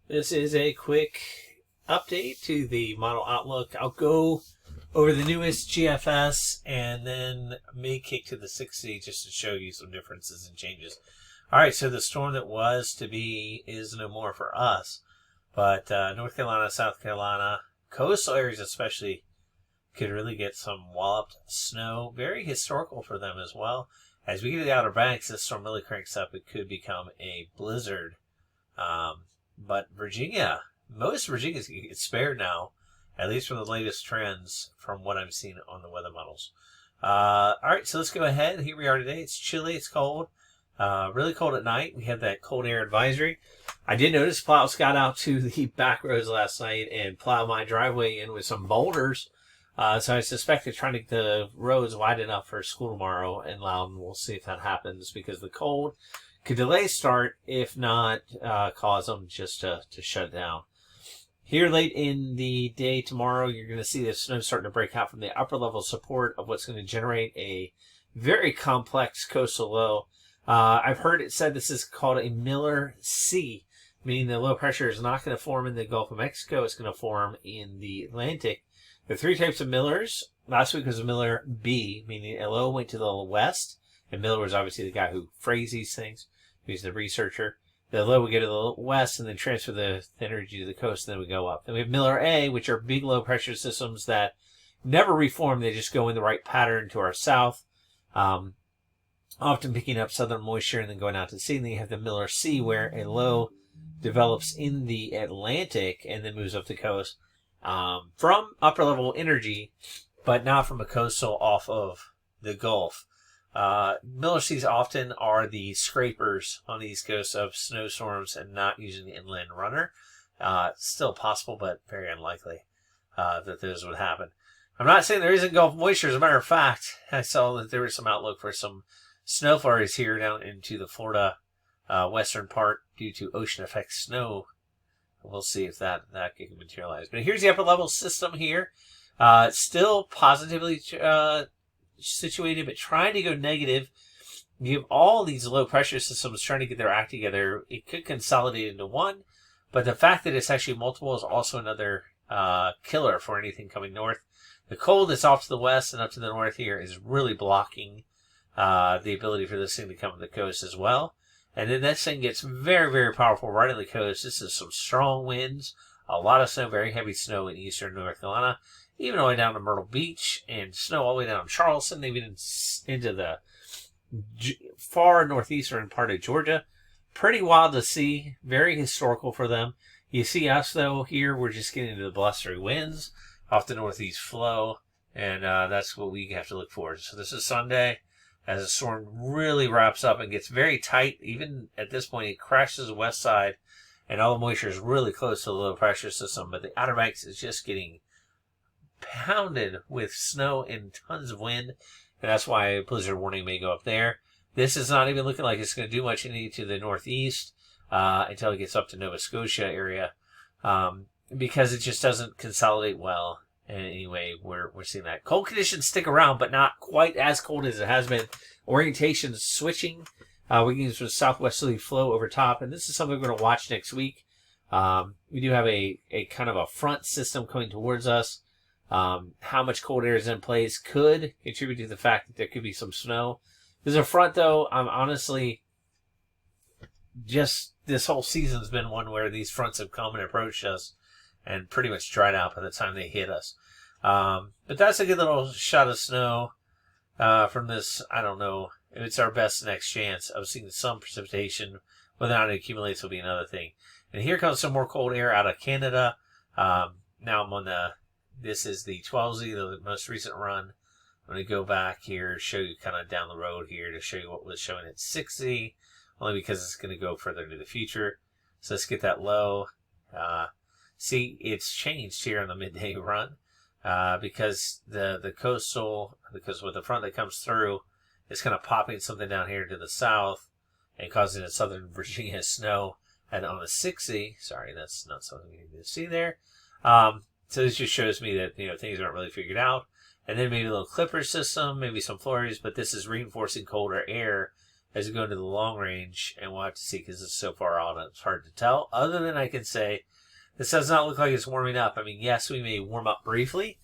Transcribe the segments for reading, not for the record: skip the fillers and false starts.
This is a quick update to the model outlook. I'll go over the newest GFS and then may kick to the 60 just to show you some differences and changes. All right, so the storm that was to be is no more for us, but North Carolina, South Carolina, coastal areas especially, could really get some walloped snow. Very historical for them as well. As we get to the Outer Banks, this storm really cranks up. It could become a blizzard. But Virginia, most Virginia is spared now, at least from the latest trends from what I'm seeing on the weather models. All right, so let's go ahead. Here we are today. It's chilly. It's cold. Really cold at night. We have that cold air advisory. I did notice plows got out to the back roads last night and plowed my driveway in with some boulders. So I suspect they're trying to get the roads wide enough for school tomorrow in Loudoun. We'll see if that happens because the cold could delay start, if not cause them just to shut down. Here late in the day tomorrow, you're going to see the snow starting to break out from the upper level support of what's going to generate a very complex coastal low. I've heard it said this is called a Miller C, meaning the low pressure is not going to form in the Gulf of Mexico. It's going to form in the Atlantic. There are three types of Millers. Last week was a Miller B, meaning a low went to the west. And Miller was obviously the guy who phrased these things. He's the researcher. The low would get to the west and then transfer the energy to the coast, and then we go up. Then we have Miller A, which are big low pressure systems that never reform. They just go in the right pattern to our south, often picking up southern moisture and then going out to sea. And then you have the Miller C, where a low develops in the Atlantic and then moves up the coast from upper level energy, but not from a coastal off of the Gulf. Miller C's often are the scrapers on the East Coast of snowstorms and not using the inland runner. Still possible, but very unlikely that those would happen. I'm not saying there isn't Gulf moisture. As a matter of fact, I saw that there was some outlook for some snow flurries here down into the Florida western part due to ocean effect snow. We'll see if that can materialize. But here's the upper level system here. Still positively situated, but trying to go negative. You have all these low pressure systems trying to get their act together. It could consolidate into one, but the fact that it's actually multiple is also another killer for anything coming north. The cold that's off to the west and up to the north here is really blocking the ability for this thing to come to the coast as well. And then this thing gets very, very powerful right on the coast. This is some strong winds, a lot of snow, very heavy snow in eastern North Carolina, even all the way down to Myrtle Beach, and snow all the way down to Charleston, even into the far northeastern part of Georgia. Pretty wild to see, very historical for them. You see us, though, here, we're just getting into the blustery winds off the northeast flow, and that's what we have to look for. So this is Sunday, as the storm really wraps up and gets very tight. Even at this point, it crashes the west side, and all the moisture is really close to the low pressure system, but the Outer Banks is just getting pounded with snow and tons of wind, and that's why a blizzard warning may go up there. This is not even looking like it's going to do much to the northeast until it gets up to Nova Scotia area, because it just doesn't consolidate well. And anyway, we're seeing that. Cold conditions stick around, but not quite as cold as it has been. Orientation switching. We're getting some southwesterly flow over top, and this is something we're going to watch next week. We do have a kind of a front system coming towards us. How much cold air is in place could contribute to the fact that there could be some snow. There's a front, though. I'm honestly just this whole season's been one where these fronts have come and approached us and pretty much dried out by the time they hit us. But that's a good little shot of snow from this. I don't know. It's our best next chance of seeing some precipitation. Whether or not it accumulates will be another thing. And here comes some more cold air out of Canada. Now I'm on this is the 12Z, the most recent run. I'm going to go back here, show you kind of down the road here to show you what was showing at 6Z, only because it's going to go further into the future. So let's get that low. See, it's changed here on the midday run because the coastal, because with the front that comes through, it's kind of popping something down here to the south and causing a southern Virginia snow. And on the 6Z, sorry, that's not something you need to see there. So this just shows me that, things aren't really figured out. And then maybe a little clipper system, maybe some flurries, but this is reinforcing colder air as we go into the long range, and we'll have to see because it's so far out, it's hard to tell. Other than I can say, this does not look like it's warming up. I mean, yes, we may warm up briefly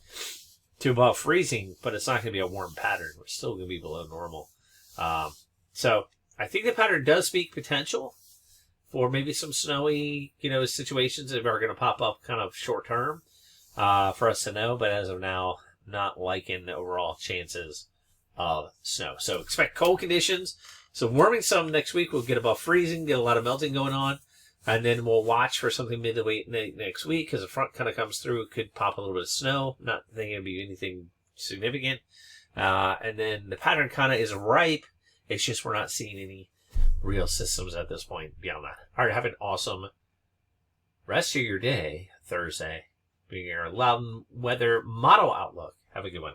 to above freezing, but it's not going to be a warm pattern. We're still going to be below normal. So I think the pattern does speak potential for maybe some snowy, situations that are going to pop up kind of short term for us to know. But as of now, not liking the overall chances of snow. So expect cold conditions. So warming some next week. We'll get above freezing, get a lot of melting going on. And then we'll watch for something midway next week because the front kind of comes through. It could pop a little bit of snow. Not thinking it'd be anything significant. And then the pattern kind of is ripe. It's just we're not seeing any real systems at this point beyond that. All right, have an awesome rest of your day, Thursday, being your Loudoun weather model outlook. Have a good one.